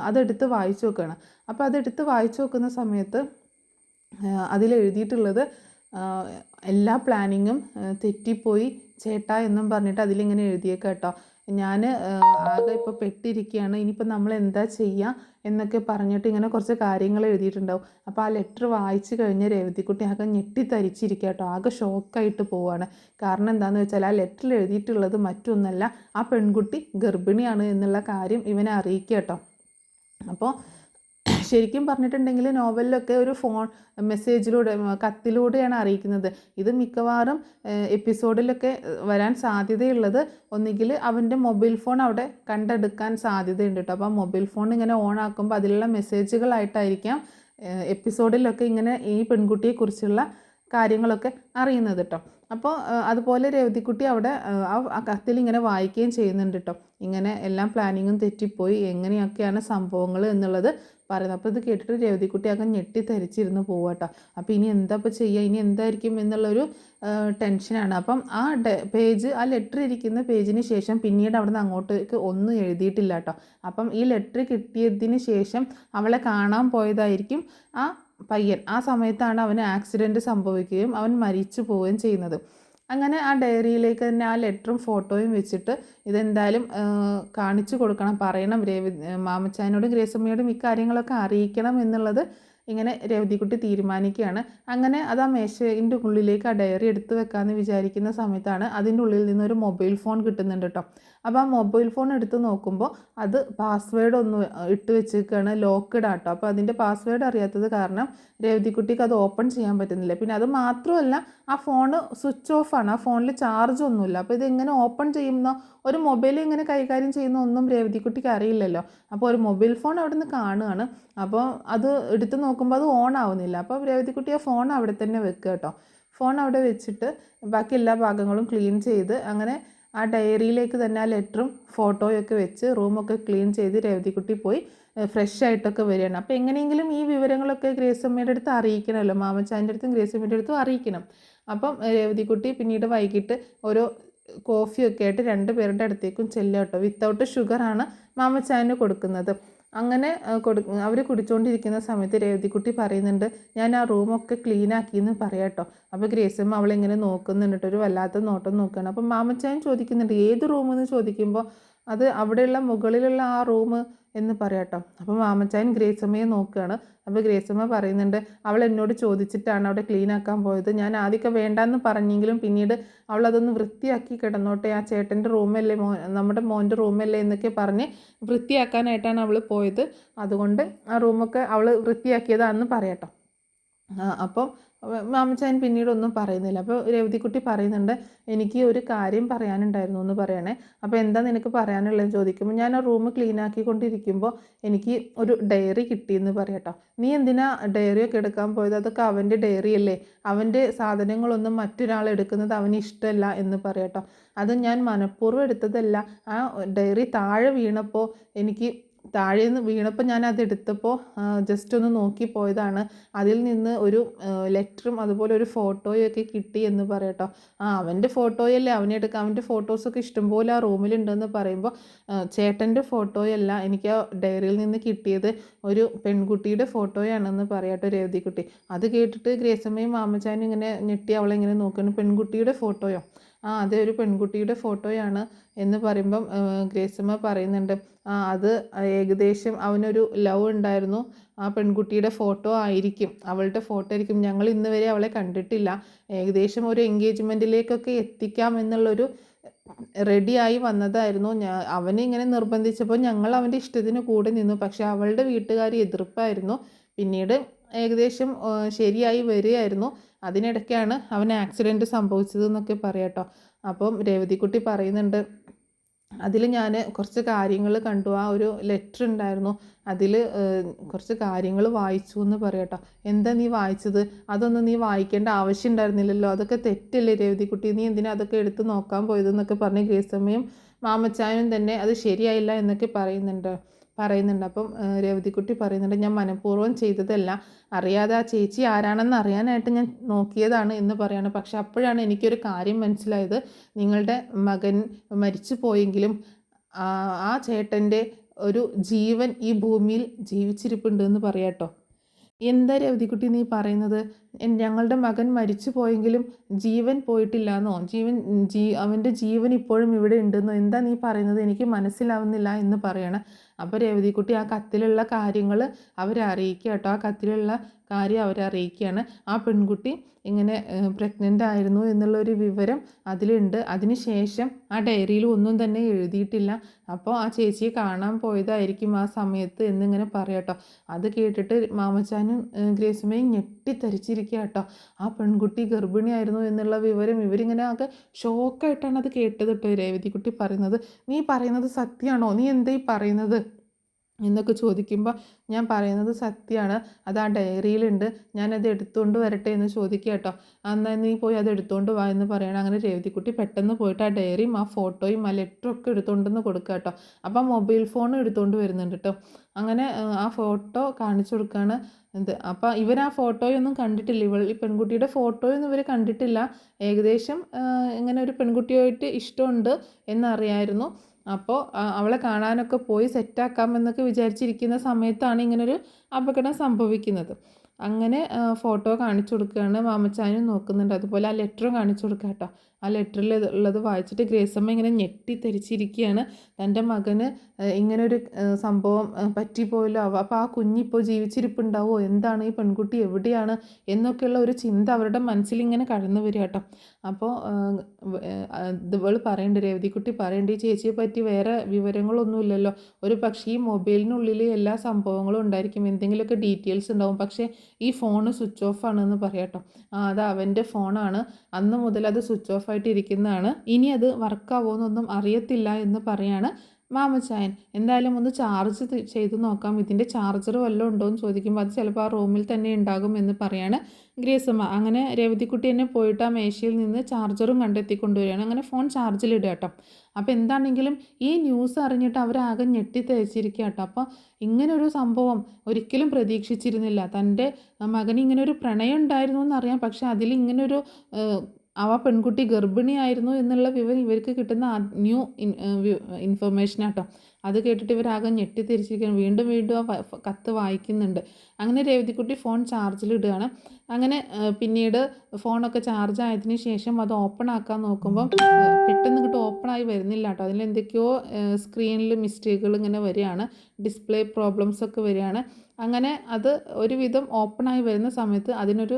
അതെടുത്ത് വായിച്ചു നോക്കുകയാണ്. അപ്പോൾ അതെടുത്ത് വായിച്ചു നോക്കുന്ന സമയത്ത് അതിലെഴുതിയിട്ടുള്ളത് എല്ലാ പ്ലാനിങ്ങും തെറ്റിപ്പോയി ചേട്ടാ എന്നും പറഞ്ഞിട്ട് അതിലിങ്ങനെ എഴുതിയേക്കാം കേട്ടോ. ഞാൻ ആകെ ഇപ്പോൾ പെട്ടിരിക്കുകയാണ്, ഇനിയിപ്പോൾ നമ്മൾ എന്താ ചെയ്യുക എന്നൊക്കെ പറഞ്ഞിട്ട് ഇങ്ങനെ കുറച്ച് കാര്യങ്ങൾ എഴുതിയിട്ടുണ്ടാവും. അപ്പോൾ ആ ലെറ്റർ വായിച്ച് കഴിഞ്ഞ് രേവതിക്കുട്ടി ആകെ ഞെട്ടിത്തരിച്ചിരിക്കുക കേട്ടോ. ആകെ ഷോക്കായിട്ട് പോവുകയാണ്. കാരണം എന്താണെന്ന് വെച്ചാൽ ആ ലെറ്ററിൽ എഴുതിയിട്ടുള്ളത് മറ്റൊന്നല്ല, ആ പെൺകുട്ടി ഗർഭിണിയാണ് എന്നുള്ള കാര്യം ഇവനെ അറിയിക്കുക കേട്ടോ. അപ്പോൾ ശരിക്കും പറഞ്ഞിട്ടുണ്ടെങ്കിൽ നോവലിലൊക്കെ ഒരു ഫോൺ മെസ്സേജിലൂടെ കത്തിലൂടെയാണ് അറിയിക്കുന്നത്. ഇത് മിക്കവാറും എപ്പിസോഡിലൊക്കെ വരാൻ സാധ്യതയുള്ളത് ഒന്നുകിൽ അവൻ്റെ മൊബൈൽ ഫോൺ അവിടെ കണ്ടെടുക്കാൻ സാധ്യതയുണ്ട് കേട്ടോ. അപ്പോൾ ആ മൊബൈൽ ഫോൺ ഇങ്ങനെ ഓൺ ആക്കുമ്പോൾ അതിലുള്ള മെസ്സേജുകളായിട്ടായിരിക്കാം എപ്പിസോഡിലൊക്കെ ഇങ്ങനെ ഈ പെൺകുട്ടിയെക്കുറിച്ചുള്ള കാര്യങ്ങളൊക്കെ അറിയുന്നത് കേട്ടോ. അപ്പോൾ അതുപോലെ രേവതിക്കുട്ടി അവിടെ ആ കത്തിൽ ഇങ്ങനെ വായിക്കുകയും ചെയ്യുന്നുണ്ട് കേട്ടോ. ഇങ്ങനെ എല്ലാം പ്ലാനിങ്ങും തെറ്റിപ്പോയി, എങ്ങനെയൊക്കെയാണ് സംഭവങ്ങൾ എന്നുള്ളത് പറയുന്നത്. അപ്പോൾ ഇത് കേട്ടിട്ട് രേവതിക്കുട്ടി ആകെ ഞെട്ടിത്തരിച്ചിരുന്ന് പോവുക കേട്ടോ. അപ്പോൾ ഇനി എന്താ ഇപ്പോൾ ചെയ്യുക, ഇനി എന്തായിരിക്കും എന്നുള്ളൊരു ടെൻഷനാണ്. അപ്പം ആ പേജ്, ആ ലെറ്റർ ഇരിക്കുന്ന പേജിന് ശേഷം പിന്നീട് അവിടെ നിന്ന് അങ്ങോട്ടേക്ക് ഒന്നും എഴുതിയിട്ടില്ല കേട്ടോ. അപ്പം ഈ ലെറ്റർ കിട്ടിയതിന് ശേഷം അവളെ കാണാൻ പോയതായിരിക്കും ആ പയ്യൻ. ആ സമയത്താണ് അവന് ആക്സിഡൻറ്റ് സംഭവിക്കുകയും അവൻ മരിച്ചു പോവുകയും ചെയ്യുന്നത്. അങ്ങനെ ആ ഡയറിയിലേക്ക് തന്നെ ആ ലെറ്ററും ഫോട്ടോയും വെച്ചിട്ട് ഇതെന്തായാലും കാണിച്ചു കൊടുക്കണം, പറയണം മാമച്ചായനോടും ഗ്രേസമ്മയോടും ഇക്കാര്യങ്ങളൊക്കെ അറിയിക്കണം എന്നുള്ളത് ഇങ്ങനെ രേവതിക്കുട്ടി തീരുമാനിക്കുകയാണ്. അങ്ങനെ അത് ആ മേശയുടെ ഉള്ളിലേക്ക് ആ ഡയറി എടുത്ത് വെക്കാമെന്ന് വിചാരിക്കുന്ന സമയത്താണ് അതിൻ്റെ ഉള്ളിൽ നിന്നൊരു മൊബൈൽ ഫോൺ കിട്ടുന്നുണ്ട് കേട്ടോ. അപ്പോൾ ആ മൊബൈൽ ഫോൺ എടുത്ത് നോക്കുമ്പോൾ അത് പാസ്വേഡ് ഒന്ന് ഇട്ട് വെച്ചിരിക്കുകയാണ്, ലോക്ക്ഡ് ആട്ടോ. അപ്പോൾ അതിൻ്റെ പാസ്വേഡ് അറിയാത്തത് കാരണം രേവതിക്കുട്ടിക്ക് അത് ഓപ്പൺ ചെയ്യാൻ പറ്റുന്നില്ല. പിന്നെ അത് മാത്രമല്ല, ആ ഫോണ് സ്വിച്ച് ഓഫാണ്, ആ ഫോണിൽ ചാർജ് ഒന്നുമില്ല. അപ്പോൾ ഇതെങ്ങനെ ഓപ്പൺ ചെയ്യുന്ന, ഒരു മൊബൈൽ ഇങ്ങനെ കൈകാര്യം ചെയ്യുന്ന ഒന്നും രേവതിക്കുട്ടിക്ക് അറിയില്ലല്ലോ. അപ്പോൾ ഒരു മൊബൈൽ ഫോൺ അവിടെ നിന്ന് കാണുകയാണ്. അപ്പോൾ അത് എടുത്ത് നോക്കുമ്പോൾ അത് ഓൺ ആവുന്നില്ല. അപ്പോൾ രേവതിക്കുട്ടി ആ ഫോൺ അവിടെ തന്നെ വെക്കുക കേട്ടോ. ഫോൺ അവിടെ വെച്ചിട്ട് ബാക്കി എല്ലാ ഭാഗങ്ങളും ക്ലീൻ ചെയ്ത് അങ്ങനെ ആ ഡയറിയിലേക്ക് തന്നെ ആ ലെറ്ററും ഫോട്ടോയൊക്കെ വെച്ച് റൂമൊക്കെ ക്ലീൻ ചെയ്ത് രേവതിക്കുട്ടി പോയി ഫ്രഷ് ആയിട്ടൊക്കെ വരികയാണ്. അപ്പോൾ എങ്ങനെയെങ്കിലും ഈ വിവരങ്ങളൊക്കെ ഗ്രേസമ്മയുടെ അടുത്ത് അറിയിക്കണമല്ലോ, മാമച്ചാൻ്റെ അടുത്തും ഗ്രേസമ്മയുടെ അടുത്തും അറിയിക്കണം. അപ്പം രേവതിക്കുട്ടി പിന്നീട് വൈകിട്ട് ഓരോ കോഫിയൊക്കെ ആയിട്ട് 2 പേരുടെ അടുത്തേക്കും ചെല്ലുക കേട്ടോ. വിത്തൗട്ട് ഷുഗറാണ് മാമച്ചായന് കൊടുക്കുന്നത്. അങ്ങനെ അവർ കുടിച്ചുകൊണ്ടിരിക്കുന്ന സമയത്ത് രേവതിക്കുട്ടി പറയുന്നുണ്ട്, ഞാൻ ആ റൂമൊക്കെ ക്ലീൻ ആക്കിയെന്ന് പറയാം കേട്ടോ. അപ്പോൾ ഗ്രേസമ്മ അവളിങ്ങനെ നോക്കുന്നുണ്ട്, ഒരു വല്ലാത്ത നോട്ടം നോക്കുകയാണ്. അപ്പം മാമച്ചായൻ ചോദിക്കുന്നുണ്ട് ഏത് റൂമെന്ന് ചോദിക്കുമ്പോൾ അത് അവിടെയുള്ള മുകളിലുള്ള ആ റൂം എന്ന് പറയാം കേട്ടോ. അപ്പോൾ മാമച്ചായൻ ഗ്രേസമ്മയെ നോക്കുകയാണ്. അപ്പോൾ ഗ്രേസമ്മ പറയുന്നുണ്ട്, അവൾ എന്നോട് ചോദിച്ചിട്ടാണ് അവിടെ ക്ലീൻ ആക്കാൻ പോയത്. ഞാൻ ആദ്യമൊക്കെ വേണ്ടാന്ന് പറഞ്ഞെങ്കിലും പിന്നീട് അവൾ അതൊന്ന് വൃത്തിയാക്കി കിടന്നോട്ടെ, ആ ചേട്ടൻ്റെ റൂമല്ലേ, നമ്മുടെ മോൻ്റെ റൂമല്ലേ എന്നൊക്കെ പറഞ്ഞ് വൃത്തിയാക്കാനായിട്ടാണ് അവൾ പോയത്. അതുകൊണ്ട് ആ റൂമൊക്കെ അവൾ വൃത്തിയാക്കിയതാണെന്ന് പറയാട്ടോ. അപ്പം മാമച്ചായൻ പിന്നീടൊന്നും പറയുന്നില്ല. അപ്പോൾ രേവതിക്കുട്ടി പറയുന്നുണ്ട്, എനിക്ക് ഒരു കാര്യം പറയാനുണ്ടായിരുന്നു എന്ന് പറയണേ. അപ്പോൾ എന്താ നിനക്ക് പറയാനുള്ളതെന്ന് ചോദിക്കുമ്പോൾ ഞാൻ ആ റൂം ക്ലീൻ ആക്കിക്കൊണ്ടിരിക്കുമ്പോൾ എനിക്ക് ഒരു ഡയറി കിട്ടിയെന്ന് പറയാട്ടോ. നീ എന്തിനാ ഡയറിയൊക്കെ എടുക്കാൻ പോയത്? അതൊക്കെ അവൻ്റെ ഡയറി അല്ലേ, അവൻ്റെ സാധനങ്ങളൊന്നും മറ്റൊരാൾ എടുക്കുന്നത് അവന് ഇഷ്ടമല്ല എന്ന് പറയാട്ടോ. അത് ഞാൻ മനഃപൂർവ്വം എടുത്തതല്ല, ആ ഡയറി താഴെ വീണപ്പോൾ താഴെ നിന്ന് വീണപ്പോൾ ഞാൻ അതെടുത്തപ്പോൾ ജസ്റ്റ് ഒന്ന് നോക്കി പോയതാണ്. അതിൽ നിന്ന് ഒരു ലെറ്ററും അതുപോലെ ഒരു ഫോട്ടോയും ഒക്കെ കിട്ടി എന്ന് പറയട്ടോ. അവൻ്റെ ഫോട്ടോയല്ലേ അവനെടുക്കാം, അവൻ്റെ ഫോട്ടോസൊക്കെ ഇഷ്ടംപോലെ ആ റൂമിലുണ്ടെന്ന് പറയുമ്പോൾ ചേട്ടൻ്റെ ഫോട്ടോയല്ല, എനിക്ക് ആ ഡയറിയിൽ നിന്ന് കിട്ടിയത് ഒരു പെൺകുട്ടിയുടെ ഫോട്ടോയാണെന്ന് പറയാട്ടോ രേവതിക്കുട്ടി. അത് കേട്ടിട്ട് ഗ്രേസമ്മയും മാമച്ചാനും ഇങ്ങനെ ഞെട്ടി അവളെങ്ങനെ നോക്കുന്നു. പെൺകുട്ടിയുടെ ഫോട്ടോയോ? അതെ, ഒരു പെൺകുട്ടിയുടെ ഫോട്ടോയാണ് എന്ന് പറയുമ്പം ഗ്രേസമ്മ പറയുന്നുണ്ട്, അത് ഏകദേശം അവനൊരു ലവ് ഉണ്ടായിരുന്നു, ആ പെൺകുട്ടിയുടെ ഫോട്ടോ ആയിരിക്കും, അവളുടെ ഫോട്ടോ ആയിരിക്കും. ഞങ്ങൾ ഇന്ന് വരെ അവളെ കണ്ടിട്ടില്ല. ഏകദേശം ഒരു എൻഗേജ്മെൻറ്റിലേക്കൊക്കെ എത്തിക്കാം എന്നുള്ളൊരു റെഡിയായി വന്നതായിരുന്നു. അവനെ ഇങ്ങനെ നിർബന്ധിച്ചപ്പോൾ ഞങ്ങൾ അവൻ്റെ ഇഷ്ടത്തിന് കൂടെ നിന്നു. പക്ഷേ അവളുടെ വീട്ടുകാർ എതിർപ്പായിരുന്നു. പിന്നീട് ഏകദേശം ശരിയായി വരികയായിരുന്നു. അതിനിടയ്ക്കാണ് അവന് ആക്സിഡൻറ്റ് സംഭവിച്ചതെന്നൊക്കെ പറയാട്ടോ. അപ്പം രേവതിക്കുട്ടി പറയുന്നുണ്ട്, അതിൽ ഞാൻ കുറച്ച് കാര്യങ്ങൾ കണ്ടു, ആ ഒരു ലെറ്റർ ഉണ്ടായിരുന്നു, അതിൽ കുറച്ച് കാര്യങ്ങൾ വായിച്ചു എന്ന് പറയാട്ടോ. എന്താ നീ വായിച്ചത്? അതൊന്നും നീ വായിക്കേണ്ട ആവശ്യം ഉണ്ടായിരുന്നില്ലല്ലോ, അതൊക്കെ തെറ്റല്ലേ രേവതിക്കുട്ടി, നീ എന്തിനാ അതൊക്കെ എടുത്ത് നോക്കാൻ പോയതെന്നൊക്കെ പറഞ്ഞ് ഗ്രേസമ്മയും മാമച്ചാനും തന്നെ അത് ശരിയായില്ല എന്നൊക്കെ പറയുന്നുണ്ട്. അപ്പം രേവതിക്കുട്ടി പറയുന്നുണ്ട്, ഞാൻ മനഃപൂർവ്വം ചെയ്തതല്ല, അറിയാതെ ആ ചേച്ചി ആരാണെന്ന് അറിയാനായിട്ട് ഞാൻ നോക്കിയതാണ് എന്ന് പറയാണ്. പക്ഷെ അപ്പോഴാണ് എനിക്കൊരു കാര്യം മനസ്സിലായത്, നിങ്ങളുടെ മകൻ മരിച്ചു പോയെങ്കിലും ആ ചേട്ടൻ്റെ ഒരു ജീവൻ ഈ ഭൂമിയിൽ ജീവിച്ചിരിപ്പുണ്ട് എന്ന് പറയാട്ടോ. എന്താ രവതിക്കുട്ടി നീ പറയുന്നത്? ഞങ്ങളുടെ മകൻ മരിച്ചു പോയെങ്കിലും ജീവൻ പോയിട്ടില്ല എന്നോ? അവൻ്റെ ജീവൻ ഇപ്പോഴും ഇവിടെ ഉണ്ടെന്നോ? എന്താ നീ പറയുന്നത്? എനിക്ക് മനസ്സിലാവുന്നില്ല എന്ന് പറയണം. അപ്പോൾ രവതിക്കുട്ടി ആ കത്തിലുള്ള കാര്യങ്ങൾ അവരെ അറിയിക്കുക കേട്ടോ. ആ കത്തിലുള്ള കാര്യം അവരെ അറിയിക്കുകയാണ്. ആ പെൺകുട്ടി ഇങ്ങനെ പ്രഗ്നൻ്റ് ആയിരുന്നു എന്നുള്ളൊരു വിവരം അതിലുണ്ട്. അതിനുശേഷം ആ ഡയറിയിൽ ഒന്നും തന്നെ എഴുതിയിട്ടില്ല. അപ്പോൾ ആ ചേച്ചിയെ കാണാൻ പോയതായിരിക്കും ആ സമയത്ത് എന്നിങ്ങനെ പറയാട്ടോ. അത് കേട്ടിട്ട് മാമച്ചാനും ഗ്രേസമ്മയും ഞെട്ടിത്തരിച്ചിരിക്കുക കേട്ടോ. ആ പെൺകുട്ടി ഗർഭിണിയായിരുന്നു എന്നുള്ള വിവരം ഇവരിങ്ങനെ ആകെ ഷോക്കായിട്ടാണ് അത് കേട്ടത് കേട്ടോ. രേവതിക്കുട്ടി പറയുന്നത്, നീ പറയുന്നത് സത്യമാണോ? നീ എന്താ ഈ പറയുന്നത് എന്നൊക്കെ ചോദിക്കുമ്പോൾ ഞാൻ പറയുന്നത് സത്യമാണ്, അത് ആ ഡയറിയിലുണ്ട്, ഞാനത് എടുത്തുകൊണ്ട് വരട്ടെ എന്ന് ചോദിക്കുക കേട്ടോ. എന്നാൽ നീ പോയി അത് എടുത്തുകൊണ്ട് വാ എന്ന് പറയണം. അങ്ങനെ രേവതിക്കുട്ടി പെട്ടെന്ന് പോയിട്ട് ആ ഡയറിയും ആ ഫോട്ടോയും ആ ലെറ്ററും ഒക്കെ എടുത്തുകൊണ്ടെന്ന് കൊടുക്കുക കേട്ടോ. അപ്പോൾ മൊബൈൽ ഫോൺ എടുത്തുകൊണ്ട് വരുന്നുണ്ട് കേട്ടോ. അങ്ങനെ ആ ഫോട്ടോ കാണിച്ചു കൊടുക്കുകയാണ്. അപ്പോൾ ഇവർ ആ ഫോട്ടോയൊന്നും കണ്ടിട്ടില്ല, ഈ പെൺകുട്ടിയുടെ ഫോട്ടോയൊന്നും ഇവർ കണ്ടിട്ടില്ല. ഏകദേശം ഇങ്ങനെ ഒരു പെൺകുട്ടിയായിട്ട് ഇഷ്ടമുണ്ട് എന്നറിയായിരുന്നു. അപ്പോൾ അവളെ കാണാനൊക്കെ പോയി സെറ്റാക്കാമെന്നൊക്കെ വിചാരിച്ചിരിക്കുന്ന സമയത്താണ് ഇങ്ങനൊരു അപകടം സംഭവിക്കുന്നത്. അങ്ങനെ ഫോട്ടോ കാണിച്ചു കൊടുക്കുകയാണ്. മാമച്ചാനും നോക്കുന്നുണ്ട്, അതുപോലെ ആ ലെറ്ററും കാണിച്ചു കൊടുക്കുക കേട്ടോ. ആ ലെറ്ററിൽ ഉള്ളത് വായിച്ചിട്ട് ഗ്രേസമ്മ ഇങ്ങനെ ഞെട്ടിത്തെരിച്ചിരിക്കുകയാണ്. തൻ്റെ മകന് ഇങ്ങനൊരു സംഭവം പറ്റിപ്പോയല്ലോ, അപ്പോൾ ആ കുഞ്ഞിപ്പോൾ ജീവിച്ചിരിപ്പുണ്ടാവുമോ, എന്താണ് ഈ പെൺകുട്ടി എവിടെയാണ് എന്നൊക്കെയുള്ള ഒരു ചിന്ത അവരുടെ മനസ്സിലിങ്ങനെ കടന്നു വരിക കേട്ടോ. അപ്പോൾ ഇവൾ പറയുന്നുണ്ട്, രേവതിക്കുട്ടി പറയുന്നുണ്ട്, ഈ ചേച്ചിയെ പറ്റി വേറെ വിവരങ്ങളൊന്നുമില്ലല്ലോ, ഒരു പക്ഷേ ഈ മൊബൈലിനുള്ളിൽ എല്ലാ സംഭവങ്ങളും ഉണ്ടായിരിക്കും, എന്തെങ്കിലുമൊക്കെ ഡീറ്റെയിൽസ് ഉണ്ടാവും, പക്ഷേ ഈ ഫോണ് സ്വിച്ച് ഓഫ് ആണെന്ന് പറയാട്ടോ. അത് അവൻ്റെ ഫോണാണ്, അന്ന് മുതൽ അത് സ്വിച്ച് ഓഫ് ആയിട്ട് ഇരിക്കുന്നതാണ്, ഇനി അത് വർക്കാവോ എന്നൊന്നും അറിയത്തില്ല എന്ന് പറയാണ് മാമച്ചായൻ. എന്തായാലും ഒന്ന് ചാർജ് ചെയ്ത് നോക്കാം, ഇതിൻ്റെ ചാർജർ വല്ലതും ഉണ്ടോ എന്ന് ചോദിക്കുമ്പോൾ അത് ചിലപ്പോൾ ആ റൂമിൽ തന്നെ ഉണ്ടാകും എന്ന് പറയാണ് ഗ്രേസമ്മ. അങ്ങനെ രേവതിക്കുട്ടി തന്നെ പോയിട്ട് ആ മേശയിൽ നിന്ന് ചാർജറും കണ്ടെത്തി കൊണ്ടുവരികയാണ്. അങ്ങനെ ഫോൺ ചാർജിലിടുക കേട്ടോ. അപ്പോൾ എന്താണെങ്കിലും ഈ ന്യൂസ് അറിഞ്ഞിട്ട് അവരാകെ ഞെട്ടിത്തരിച്ചിരിക്കുക കേട്ടോ. അപ്പോൾ ഇങ്ങനൊരു സംഭവം ഒരിക്കലും പ്രതീക്ഷിച്ചിരുന്നില്ല. തൻ്റെ മകന് ഇങ്ങനൊരു പ്രണയം ഉണ്ടായിരുന്നു എന്നറിയാം, പക്ഷെ അതിലിങ്ങനൊരു പെൺകുട്ടി ഗർഭിണിയായിരുന്നു എന്നുള്ള വിവരം ഇവർക്ക് കിട്ടുന്ന ന്യൂ ഇൻഫർമേഷനാട്ടോ. അത് കേട്ടിട്ട് ഇവരാകെ ഞെട്ടിത്തിരിച്ചിരിക്കുകയാണ്. വീണ്ടും വീണ്ടും ആ കത്ത് വായിക്കുന്നുണ്ട്. അങ്ങനെ രേവതിക്കുട്ടി ഫോൺ ചാർജിലിടുകയാണ്. അങ്ങനെ പിന്നീട് ഫോണൊക്കെ ചാർജ് ആയതിനു ശേഷം അത് ഓപ്പൺ ആക്കാൻ നോക്കുമ്പം പെട്ടെന്ന് ഇങ്ങോട്ട് ഓപ്പണായി വരുന്നില്ല കേട്ടോ. അതിലെന്തൊക്കെയോ സ്ക്രീനിൽ മിസ്റ്റേക്കുകൾ ഇങ്ങനെ വരികയാണ്, ഡിസ്പ്ലേ പ്രോബ്ലംസ് ഒക്കെ വരികയാണ്. അങ്ങനെ അത് ഒരുവിധം ഓപ്പണായി വരുന്ന സമയത്ത് അതിനൊരു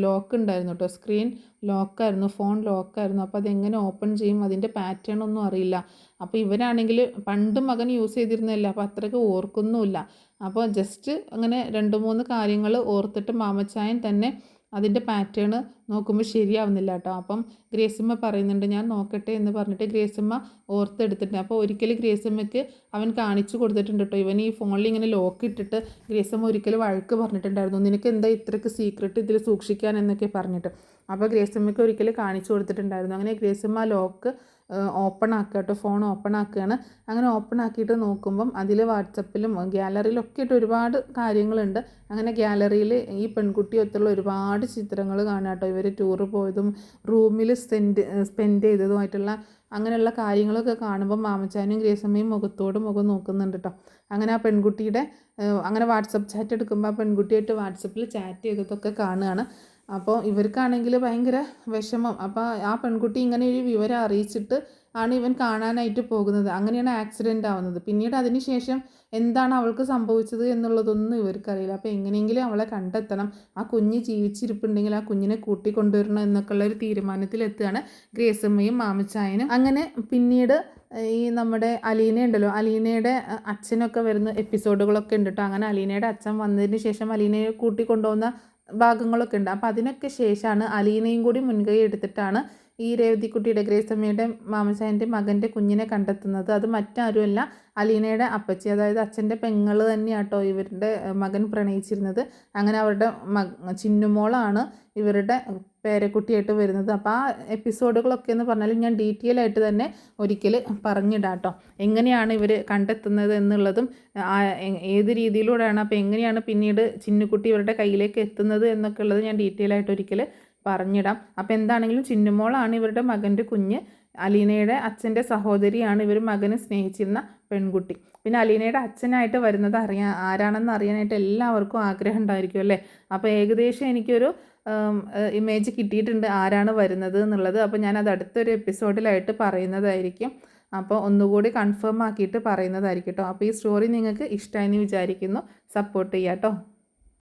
ലോക്ക് ഉണ്ടായിരുന്നു കേട്ടോ. സ്ക്രീൻ ലോക്കായിരുന്നു, ഫോൺ ലോക്കായിരുന്നു. അപ്പോൾ അതെങ്ങനെ ഓപ്പൺ ചെയ്യും, അതിൻ്റെ പാറ്റേൺ ഒന്നും അറിയില്ല. അപ്പോൾ ഇവരാണെങ്കിൽ പണ്ട് മകൻ യൂസ് ചെയ്തിരുന്നില്ല, അപ്പോൾ അത്രയ്ക്ക് ഓർക്കുന്നുമില്ല. അപ്പോൾ ജസ്റ്റ് അങ്ങനെ 2-3 കാര്യങ്ങൾ ഓർത്തിട്ട് മാമച്ചായൻ തന്നെ അതിൻ്റെ പാറ്റേൺ നോക്കുമ്പോൾ ശരിയാവുന്നില്ല കേട്ടോ. അപ്പം ഗ്രേസമ്മ പറയുന്നുണ്ട്, ഞാൻ നോക്കട്ടെ എന്ന് പറഞ്ഞിട്ട് ഗ്രേസമ്മ ഓർത്തെടുത്തിട്ടുണ്ട്. അപ്പോൾ ഒരിക്കൽ ഗ്രേസമ്മയ്ക്ക് അവൻ കാണിച്ചു കൊടുത്തിട്ടുണ്ട് കേട്ടോ. ഇവൻ ഈ ഫോണിൽ ഇങ്ങനെ ലോക്ക് ഇട്ടിട്ട് ഗ്രേസമ്മ ഒരിക്കൽ വഴക്ക് പറഞ്ഞിട്ടുണ്ടായിരുന്നു, നിനക്ക് എന്താ ഇത്രയ്ക്ക് സീക്രട്ട് ഇതിൽ സൂക്ഷിക്കാൻ എന്നൊക്കെ പറഞ്ഞിട്ട്. അപ്പോൾ ഗ്രേസമ്മയ്ക്ക് ഒരിക്കൽ കാണിച്ചു കൊടുത്തിട്ടുണ്ടായിരുന്നു. അങ്ങനെ ഗ്രേസമ്മ ലോക്ക് ഓപ്പൺ ആക്കുക കേട്ടോ, ഫോൺ ഓപ്പൺ ആക്കുകയാണ്. അങ്ങനെ ഓപ്പൺ ആക്കിയിട്ട് നോക്കുമ്പം അതിൽ വാട്സപ്പിലും ഗ്യാലറിയിലൊക്കെ ആയിട്ട് ഒരുപാട് കാര്യങ്ങളുണ്ട്. അങ്ങനെ ഗ്യാലറിയിൽ ഈ പെൺകുട്ടിയൊത്തുള്ള ഒരുപാട് ചിത്രങ്ങൾ കാണാം കേട്ടോ. ഇവർ ടൂറ് പോയതും റൂമിൽ സ്പെൻഡ് ചെയ്തതുമായിട്ടുള്ള അങ്ങനെയുള്ള കാര്യങ്ങളൊക്കെ കാണുമ്പോൾ മാമച്ചാനും ഗ്രേസമ്മയും മുഖത്തോട് മുഖം നോക്കുന്നുണ്ട് കേട്ടോ. അങ്ങനെ ആ പെൺകുട്ടിയുടെ അങ്ങനെ വാട്സപ്പ് ചാറ്റ് എടുക്കുമ്പോൾ ആ പെൺകുട്ടിയായിട്ട് വാട്സപ്പിൽ ചാറ്റ് ചെയ്തതൊക്കെ കാണുകയാണ്. അപ്പോൾ ഇവർക്കാണെങ്കിൽ ഭയങ്കര വിഷമം. അപ്പോൾ ആ പെൺകുട്ടി ഇങ്ങനെ ഒരു വിവരം അറിയിച്ചിട്ട് ആണ് ഇവൻ കാണാനായിട്ട് പോകുന്നത്. അങ്ങനെയാണ് ആക്സിഡൻ്റ് ആവുന്നത്. പിന്നീട് അതിന് ശേഷം എന്താണ് അവൾക്ക് സംഭവിച്ചത് എന്നുള്ളതൊന്നും ഇവർക്കറിയില്ല. അപ്പോൾ എങ്ങനെയെങ്കിലും അവളെ കണ്ടെത്തണം, ആ കുഞ്ഞ് ജീവിച്ചിരിപ്പുണ്ടെങ്കിൽ ആ കുഞ്ഞിനെ കൂട്ടിക്കൊണ്ടുവരണം എന്നൊക്കെയുള്ള ഒരു തീരുമാനത്തിലെത്തുകയാണ് ഗ്രേസമ്മയും മാമച്ചായനും. അങ്ങനെ പിന്നീട് ഈ നമ്മുടെ അലീന ഉണ്ടല്ലോ, അലീനയുടെ അച്ഛനൊക്കെ വരുന്ന എപ്പിസോഡുകളൊക്കെ ഉണ്ട് കേട്ടോ. അങ്ങനെ അലീനയുടെ അച്ഛൻ വന്നതിന് ശേഷം അലീനയെ കൂട്ടിക്കൊണ്ടുപോകുന്ന ഭാഗങ്ങളൊക്കെ ഉണ്ട്. അപ്പോൾ അതിനൊക്കെ ശേഷമാണ് അലീനയും കൂടി മുൻകൈ എടുത്തിട്ടാണ് ഈ രേവതിക്കുട്ടിയുടെ ഗ്രേസമ്മയുടെ മാമച്ചായൻ്റെ മകൻ്റെ കുഞ്ഞിനെ കണ്ടെത്തുന്നത്. അത് മറ്റാരുമല്ല, അലീനയുടെ അപ്പച്ചി, അതായത് അച്ഛൻ്റെ പെങ്ങൾ തന്നെയാട്ടോ ഇവരുടെ മകൻ പ്രണയിച്ചിരുന്നത്. അങ്ങനെ അവരുടെ ചിന്നുമോളാണ് ഇവരുടെ പേരക്കുട്ടിയായിട്ട് വരുന്നത്. അപ്പോൾ ആ എപ്പിസോഡുകളൊക്കെ എന്ന് പറഞ്ഞാൽ ഞാൻ ഡീറ്റെയിൽ ആയിട്ട് തന്നെ ഒരിക്കൽ പറഞ്ഞിടാം കേട്ടോ, എങ്ങനെയാണ് ഇവർ കണ്ടെത്തുന്നത് എന്നുള്ളതും ഏത് രീതിയിലൂടെയാണ്, അപ്പോൾ എങ്ങനെയാണ് പിന്നീട് ചിന്നുകുട്ടി ഇവരുടെ കയ്യിലേക്ക് എത്തുന്നത് എന്നൊക്കെ ഉള്ളത് ഞാൻ ഡീറ്റെയിൽ ആയിട്ട് ഒരിക്കൽ പറഞ്ഞിടാം. അപ്പോൾ എന്താണെങ്കിലും ചിന്നുമോളാണ് ഇവരുടെ മകൻ്റെ കുഞ്ഞ്. അലീനയുടെ അച്ഛൻ്റെ സഹോദരിയാണ് ഇവർ മകന് സ്നേഹിച്ചിരുന്ന പെൺകുട്ടി. പിന്നെ അലീനയുടെ അച്ഛനായിട്ട് വരുന്നത് ആരാണെന്ന് അറിയാനായിട്ട് എല്ലാവർക്കും ആഗ്രഹം ഉണ്ടായിരിക്കും അല്ലേ. അപ്പോൾ ഏകദേശം എനിക്കൊരു ഇമേജ് കിട്ടിയിട്ടുണ്ട് ആരാണ് വരുന്നത് എന്നുള്ളത്. അപ്പോൾ ഞാനത് അടുത്തൊരു എപ്പിസോഡിലായിട്ട് പറയുന്നതായിരിക്കും. അപ്പോൾ ഒന്നുകൂടി കൺഫേം ആക്കിയിട്ട് പറയുന്നതായിരിക്കും കേട്ടോ. അപ്പോൾ ഈ സ്റ്റോറി നിങ്ങൾക്ക് ഇഷ്ടമായി വിചാരിക്കുന്നു. സപ്പോർട്ട് ചെയ്യാം കേട്ടോ.